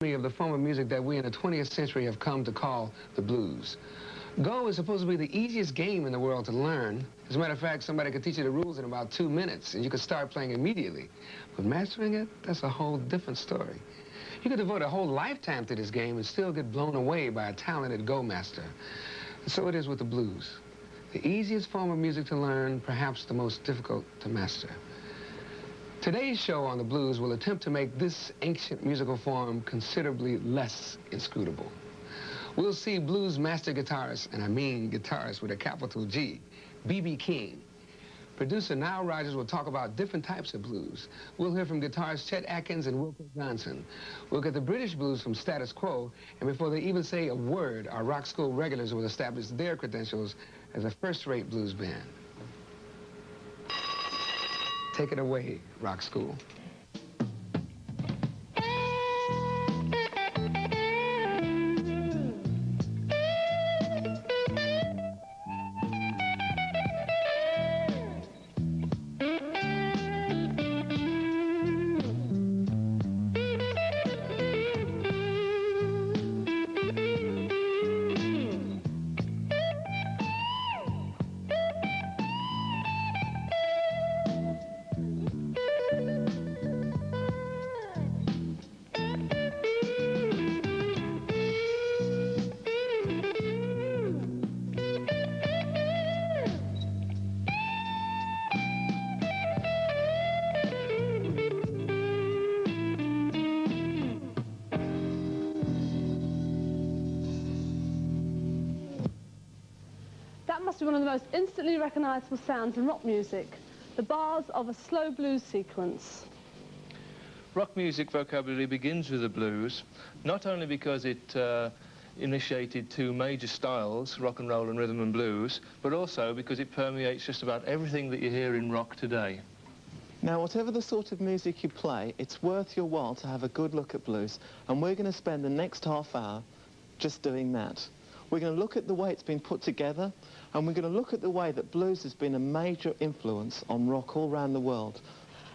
of the form of music that we in the 20th century have come to call the blues. Go is supposed to be the easiest game in the world to learn. As a matter of fact, somebody could teach you the rules in about 2 minutes, and you could start playing immediately. But mastering it, that's a whole different story. You could devote a whole lifetime to this game and still get blown away by a talented Go master. And so it is with the blues. The easiest form of music to learn, perhaps the most difficult to master. Today's show on the blues will attempt to make this ancient musical form considerably less inscrutable. We'll see blues master guitarist, and I mean guitarist with a capital G, B.B. King. Producer Nile Rodgers will talk about different types of blues. We'll hear from guitarists Chet Atkins and Wilco Johnson. We'll get the British blues from Status Quo, and before they even say a word, our rock school regulars will establish their credentials as a first-rate blues band. Take it away, Rock School. That must be one of the most instantly recognizable sounds in rock music, the bars of a slow blues sequence. Rock music vocabulary begins with the blues, not only because it initiated two major styles, rock and roll and rhythm and blues, but also because it permeates just about everything that you hear in rock today. Now, whatever the sort of music you play, it's worth your while to have a good look at blues, and we're going to spend the next half hour just doing that. We're going to look at the way it's been put together, and we're going to look at the way that blues has been a major influence on rock all around the world.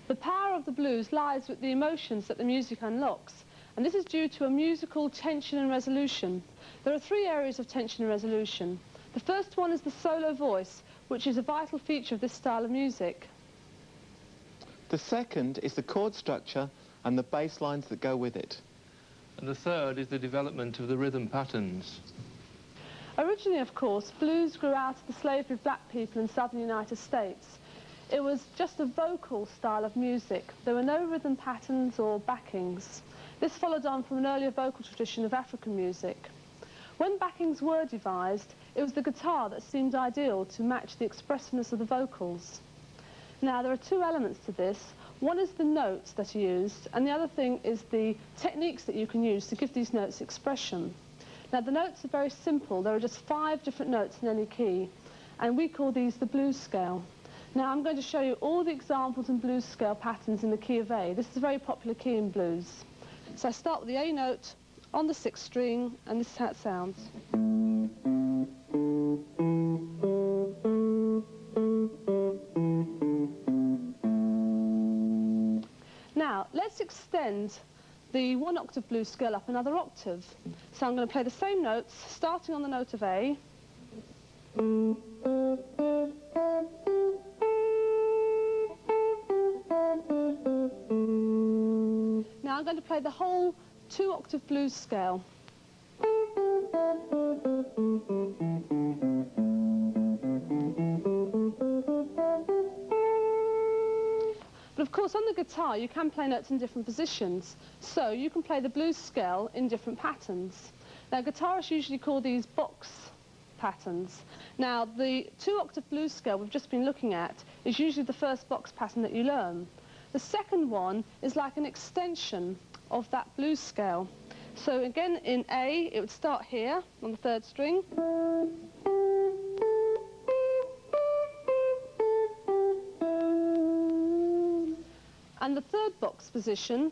The power of the blues lies with the emotions that the music unlocks, and this is due to a musical tension and resolution. There are three areas of tension and resolution. The first one is the solo voice, which is a vital feature of this style of music. The second is the chord structure and the bass lines that go with it. And the third is the development of the rhythm patterns. Originally, of course, blues grew out of the slavery of black people in southern United States. It was just a vocal style of music. There were no rhythm patterns or backings. This followed on from an earlier vocal tradition of African music. When backings were devised, it was the guitar that seemed ideal to match the expressiveness of the vocals. Now, there are two elements to this. One is the notes that are used, and the other thing is the techniques that you can use to give these notes expression. Now, the notes are very simple. There are just 5 different notes in any key, and we call these the blues scale. Now, I'm going to show you all the examples in blues scale patterns in the key of A. This is a very popular key in blues. So I start with the A note on the 6th string, and this is how it sounds. Now, let's extend the 1 octave blues scale up another octave. So I'm going to play the same notes, starting on the note of A. Now I'm going to play the whole 2 octave blues scale. But of course, on the guitar, you can play notes in different positions, so you can play the blues scale in different patterns. Now, guitarists usually call these box patterns. Now, the 2 octave blues scale we've just been looking at is usually the first box pattern that you learn. The second one is like an extension of that blues scale. So again, in A, it would start here on the 3rd string. And the 3rd box position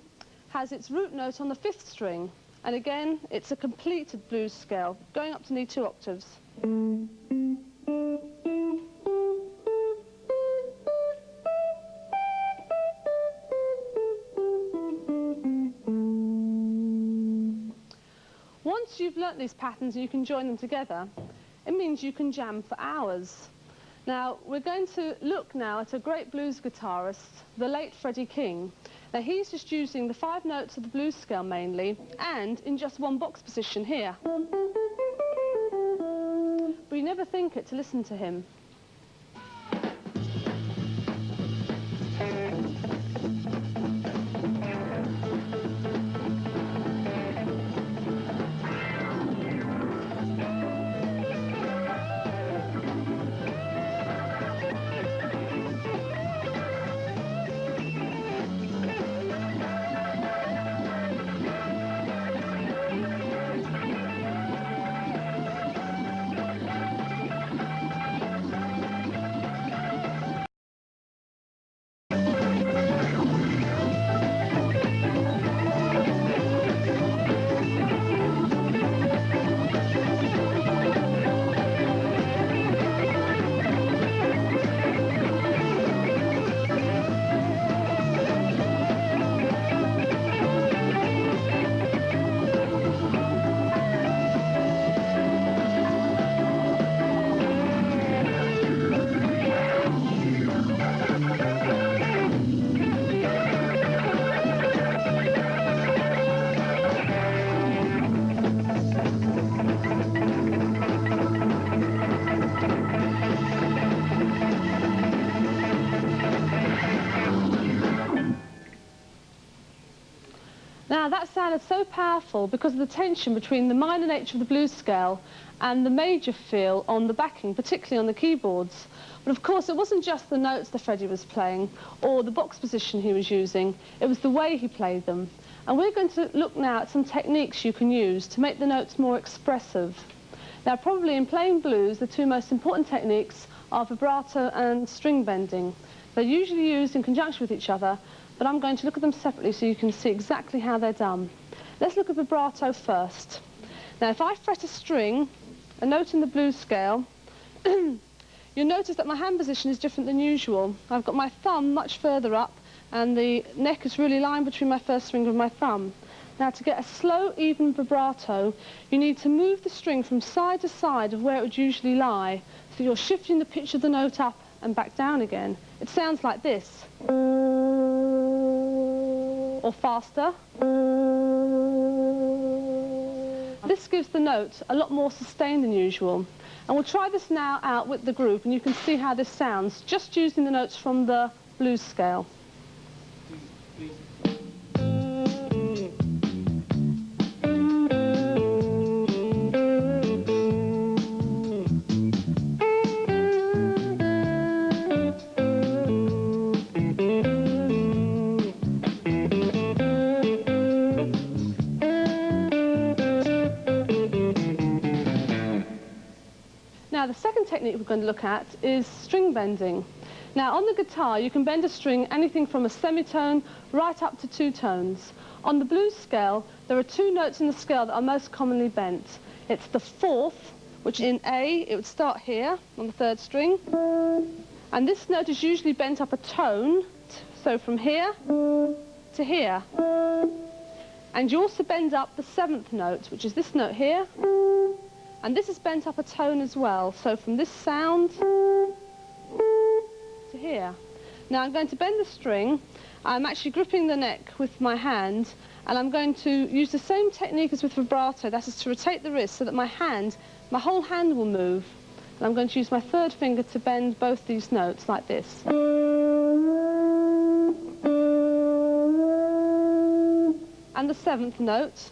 has its root note on the 5th string. And again, it's a completed blues scale, going up to near 2 octaves. Once you've learnt these patterns and you can join them together, it means you can jam for hours. Now, we're going to look now at a great blues guitarist, the late Freddie King. Now, he's just using the 5 notes of the blues scale mainly, and in just one box position here. But you never think it to listen to him. Now, that sound is so powerful because of the tension between the minor nature of the blues scale and the major feel on the backing, particularly on the keyboards. But of course, it wasn't just the notes that Freddie was playing or the box position he was using, it was the way he played them. And we're going to look now at some techniques you can use to make the notes more expressive. Now, probably in playing blues, the 2 most important techniques are vibrato and string bending. They're usually used in conjunction with each other, but I'm going to look at them separately so you can see exactly how they're done. Let's look at vibrato first. Now, if I fret a string, a note in the blues scale, you'll notice that my hand position is different than usual. I've got my thumb much further up, and the neck is really lined between my first finger and my thumb. Now, to get a slow, even vibrato, you need to move the string from side to side of where it would usually lie, so you're shifting the pitch of the note up and back down again. It sounds like this. Or faster. This gives the note a lot more sustain than usual. And we'll try this now out with the group, and you can see how this sounds, just using the notes from the blues scale. Now, the second technique we're going to look at is string bending. Now, on the guitar, you can bend a string anything from a semitone right up to 2 tones. On the blues scale, there are 2 notes in the scale that are most commonly bent. It's the 4th, which in A, it would start here on the 3rd string. And this note is usually bent up a tone, so from here to here. And you also bend up the 7th note, which is this note here. And this is bent up a tone as well, so from this sound to here. Now, I'm going to bend the string. I'm actually gripping the neck with my hand, and I'm going to use the same technique as with vibrato, that is to rotate the wrist so that my whole hand will move. And I'm going to use my 3rd finger to bend both these notes like this. And the 7th note.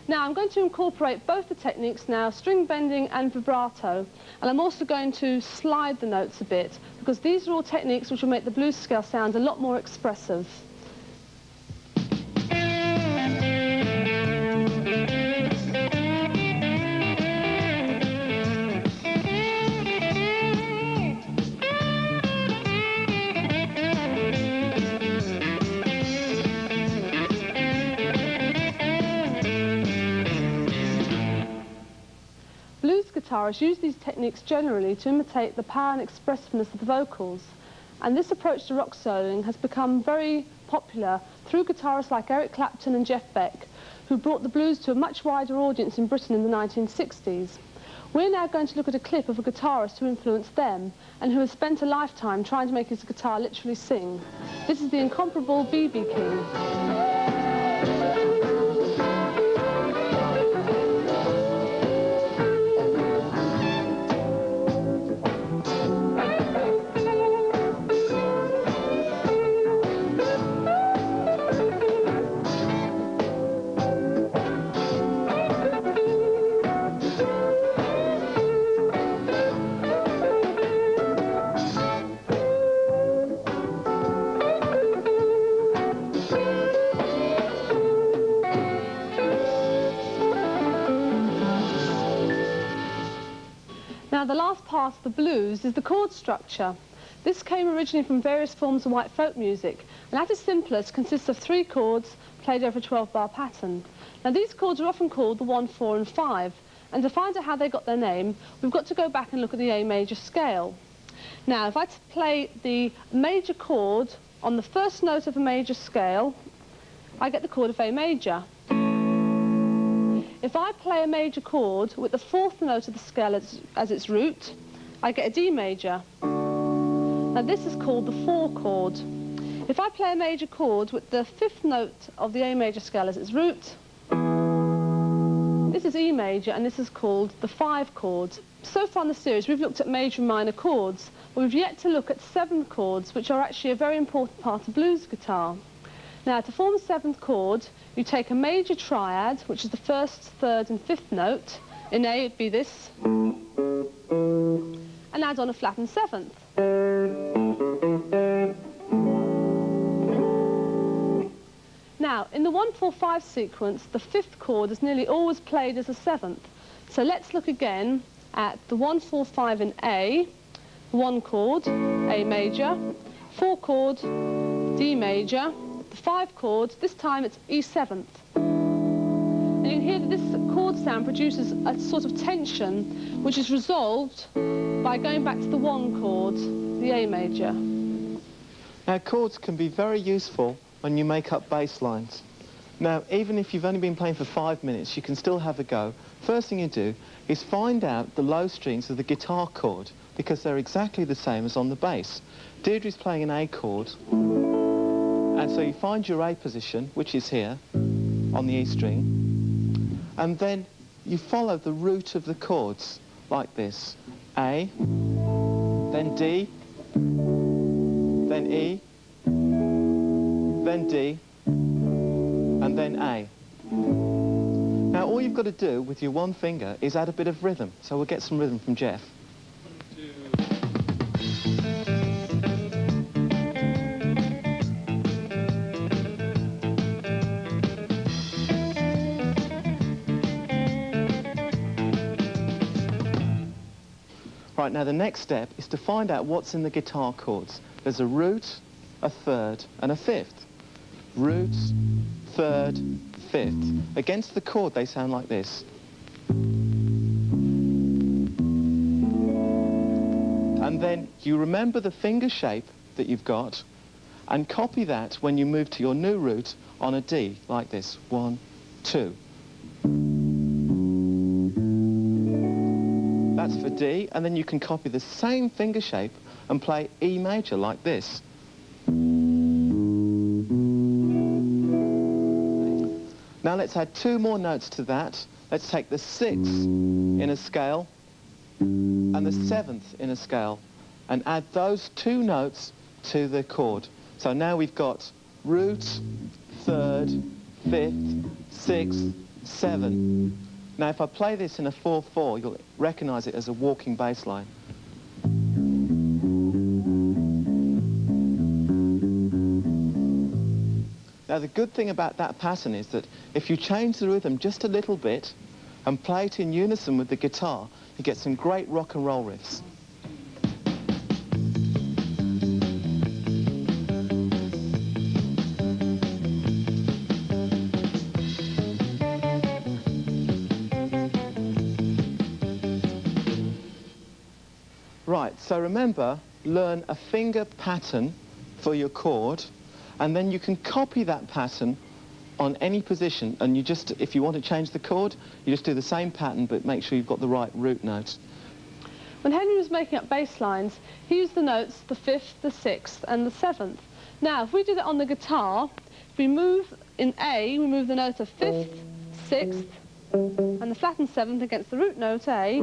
Now, I'm going to incorporate both the techniques now, string bending and vibrato, and I'm also going to slide the notes a bit, because these are all techniques which will make the blues scale sound a lot more expressive. Guitarists use these techniques generally to imitate the power and expressiveness of the vocals. And this approach to rock soloing has become very popular through guitarists like Eric Clapton and Jeff Beck, who brought the blues to a much wider audience in Britain in the 1960s. We're now going to look at a clip of a guitarist who influenced them and who has spent a lifetime trying to make his guitar literally sing. This is the incomparable B.B. King. Now, the last part of the blues is the chord structure. This came originally from various forms of white folk music, and at its simplest consists of 3 chords played over a 12-bar pattern. Now, these chords are often called the 1, 4 and 5, and to find out how they got their name, we've got to go back and look at the A major scale. Now, if I play the major chord on the first note of a major scale, I get the chord of A major. If I play a major chord with the 4th note of the scale as its root, I get a D major. Now this is called the 4 chord. If I play a major chord with the 5th note of the A major scale as its root, this is E major, and this is called the 5 chord. So far in the series we've looked at major and minor chords, but we've yet to look at 7th chords, which are actually a very important part of blues guitar. Now, to form a 7th chord, you take a major triad, which is the 1st, 3rd and 5th note. In A it'd be this, and add on a flattened 7th. Now, in the 1, 4, 5 sequence, the 5th chord is nearly always played as a 7th. So let's look again at the 1, 4, 5 in A, 1 chord, A major, 4 chord, D major, the 5 chord, this time it's E7th. And you can hear that this chord sound produces a sort of tension which is resolved by going back to the 1 chord, the A major. Now, chords can be very useful when you make up bass lines. Now, even if you've only been playing for 5 minutes, you can still have a go. First thing you do is find out the low strings of the guitar chord, because they're exactly the same as on the bass. Deirdre's playing an A chord, and so you find your A position, which is here, on the E string, and then you follow the root of the chords, like this. A, then D, then E, then D, and then A. Now, all you've got to do with your one finger is add a bit of rhythm. So we'll get some rhythm from Jeff. Right, now the next step is to find out what's in the guitar chords. There's a root, a 3rd, and a 5th. Root, 3rd, 5th. Against the chord they sound like this. And then you remember the finger shape that you've got and copy that when you move to your new root on a D, like this. 1, 2. That's for D, and then you can copy the same finger shape and play E major like this. Now let's add 2 more notes to that. Let's take the 6th in a scale and the 7th in a scale and add those 2 notes to the chord. So now we've got root, 3rd, 5th, 6th, 7. Now if I play this in a 4/4, you'll recognise it as a walking bass line. Now the good thing about that pattern is that if you change the rhythm just a little bit and play it in unison with the guitar, you get some great rock and roll riffs. Right, so remember, learn a finger pattern for your chord, and then you can copy that pattern on any position, and you just, if you want to change the chord, you just do the same pattern, but make sure you've got the right root note. When Henry was making up bass lines, he used the notes the 5th, the 6th and the 7th. Now, if we do that on the guitar, if we move in A, we move the note of 5th, 6th and the flattened 7th against the root note A,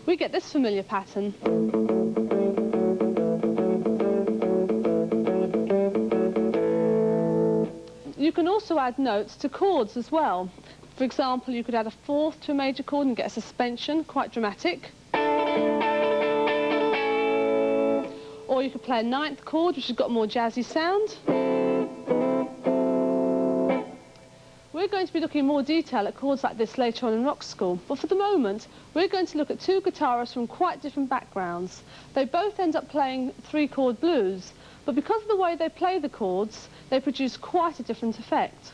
we get this familiar pattern. You can also add notes to chords as well. For example, you could add a 4th to a major chord and get a suspension, quite dramatic. Or you could play a 9th chord, which has got a more jazzy sound. We're going to be looking in more detail at chords like this later on in rock school, but for the moment, we're going to look at two guitarists from quite different backgrounds. They both end up playing 3-chord blues, but because of the way they play the chords, they produce quite a different effect.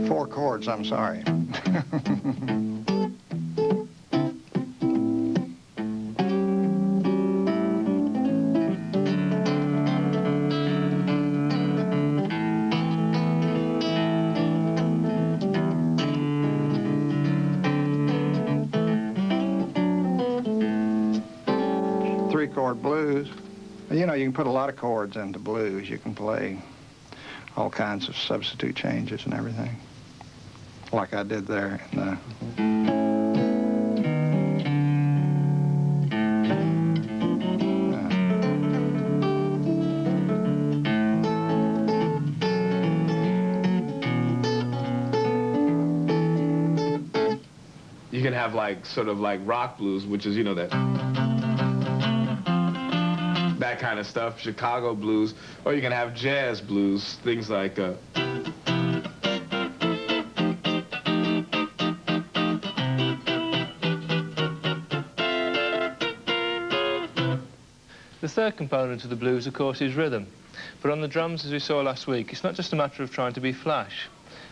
4 chords, I'm sorry. Three-chord blues. You know, you can put a lot of chords into blues. You can play all kinds of substitute changes and everything, like I did there in the... You can have like sort of like rock blues, which is, you know, that kind of stuff, Chicago blues, or you can have jazz blues, things like The third component of the blues, of course, is rhythm. But on the drums, as we saw last week, it's not just a matter of trying to be flash.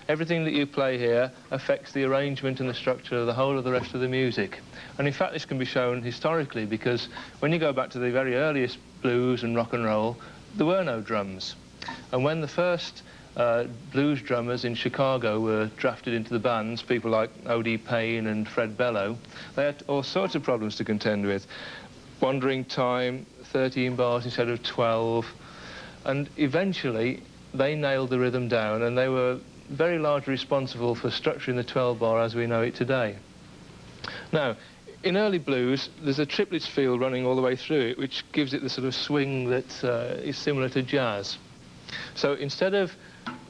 Everything that you play here affects the arrangement and the structure of the whole of the rest of the music. And in fact, this can be shown historically, because when you go back to the very earliest blues and rock and roll, there were no drums. And when the first blues drummers in Chicago were drafted into the bands, people like O.D. Payne and Fred Bellow, they had all sorts of problems to contend with. Wandering time, 13 bars instead of 12. And eventually, they nailed the rhythm down, and they were very largely responsible for structuring the 12-bar as we know it today. Now, in early blues, there's a triplets feel running all the way through it, which gives it the sort of swing that is similar to jazz. So instead of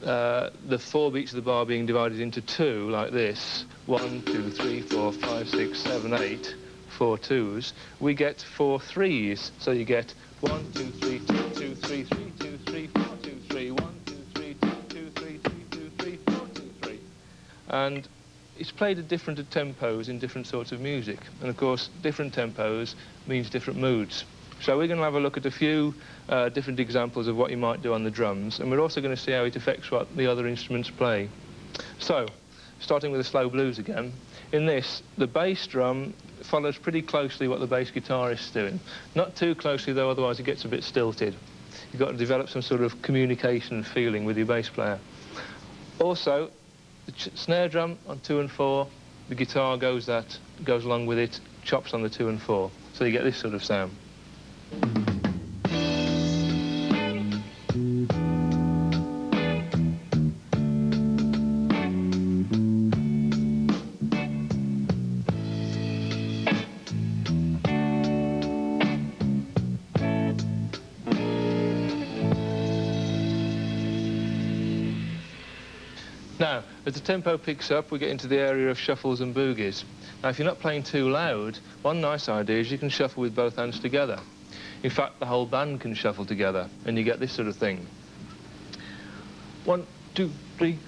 the 4 beats of the bar being divided into 2, like this, 1, 2, 3, 4, 5, 6, 7, 8, 4 2s, we get 4 3s. So you get 1, 2, 3, 2, 2, 3, 3, 2, 3, 4, 2, 3, 1, 2, 3, 2, 2, 3, 3, 2, 3, 4, 2, 3. And it's played at different tempos in different sorts of music. And of course, different tempos means different moods. So we're going to have a look at a few different examples of what you might do on the drums, and we're also going to see how it affects what the other instruments play. So, starting with the slow blues again, in this, the bass drum follows pretty closely what the bass guitarist's doing. Not too closely though, otherwise it gets a bit stilted. You've got to develop some sort of communication and feeling with your bass player. Also, the snare drum on 2 and 4, the guitar goes along with it, chops on the 2 and 4. So you get this sort of sound. Now, as the tempo picks up, we get into the area of shuffles and boogies. Now, if you're not playing too loud, one nice idea is you can shuffle with both hands together. In fact, the whole band can shuffle together, and you get this sort of thing. 1, 2, 3.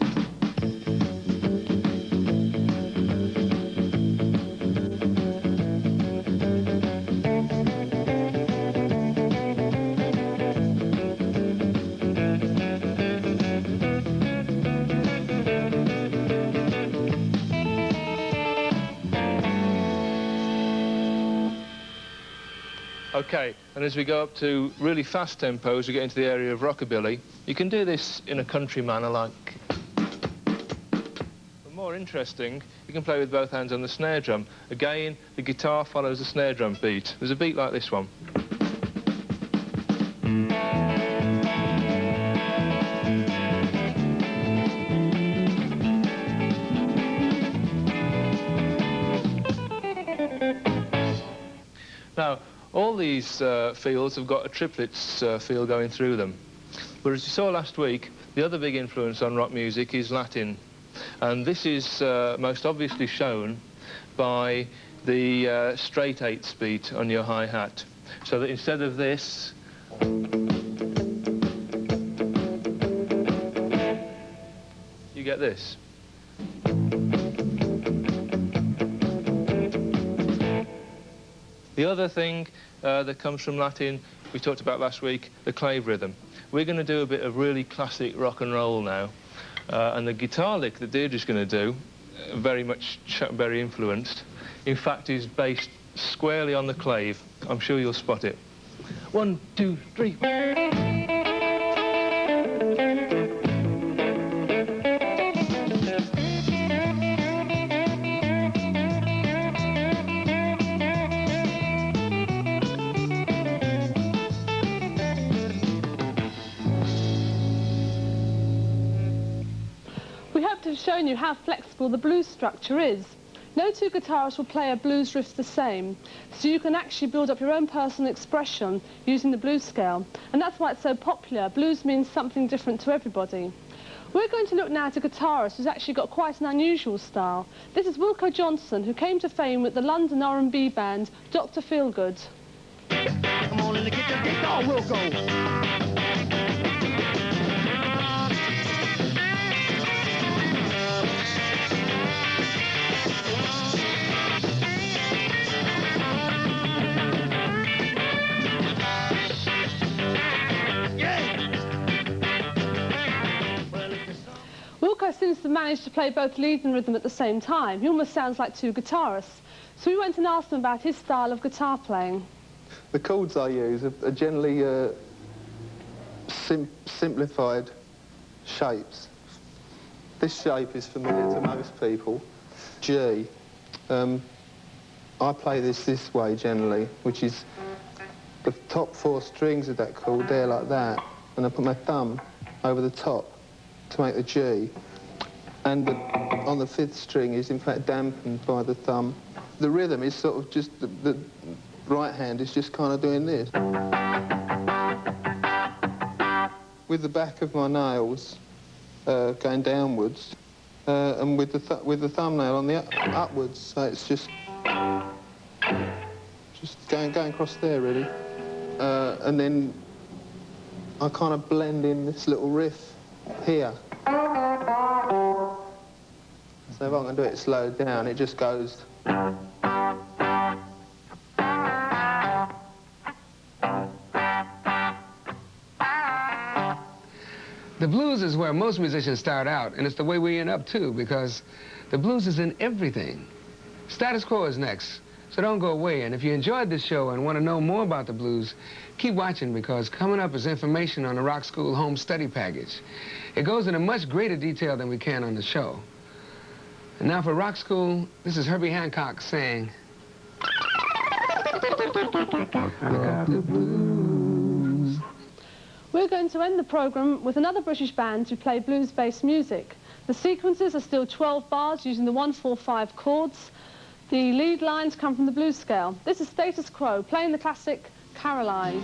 OK, and as we go up to really fast tempos, we get into the area of rockabilly. You can do this in a country manner like... But more interesting, you can play with both hands on the snare drum. Again, the guitar follows the snare drum beat. There's a beat like this one. Now, all these fields have got a triplets feel going through them. But as you saw last week, the other big influence on rock music is Latin. And this is most obviously shown by the straight eighths beat on your hi-hat. So that instead of this, you get this. The other thing that comes from Latin, we talked about last week, the clave rhythm. We're going to do a bit of really classic rock and roll now. And the guitar lick that Deirdre's going to do, very much Chuck Berry influenced, in fact is based squarely on the clave. I'm sure you'll spot it. 1, 2, 3. We hope to have shown you how flexible the blues structure is. No two guitarists will play a blues riff the same, so you can actually build up your own personal expression using the blues scale. And that's why it's so popular. Blues means something different to everybody. We're going to look now at a guitarist who's actually got quite an unusual style. This is Wilko Johnson, who came to fame with the London R&B band Dr. Feelgood. Come on and get the guitar, Wilko. Wilko seems to manage to play both lead and rhythm at the same time. He almost sounds like two guitarists. So we went and asked him about his style of guitar playing. The chords I use are generally simplified shapes. This shape is familiar to most people, G. I play this way generally, which is the top 4 strings of that chord, they're like that, and I put my thumb over the top to make the G. And on the 5th string is in fact dampened by the thumb. The rhythm is sort of just, the right hand is just kind of doing this. With the back of my nails going downwards, and with the thumbnail on the upwards, so it's just going across there really. And then I kind of blend in this little riff here. So if I'm going to do it slowed down, it just goes. The blues is where most musicians start out, and it's the way we end up too, because the blues is in everything. Status Quo is next, so don't go away. And if you enjoyed this show and want to know more about the blues, keep watching, because coming up is information on the Rock School Home Study Package. It goes into much greater detail than we can on the show. And now for Rock School, this is Herbie Hancock saying, the blues. We're going to end the programme with another British band who play blues-based music. The sequences are still 12 bars using the 1-4-5 chords. The lead lines come from the blues scale. This is Status Quo, playing the classic Caroline.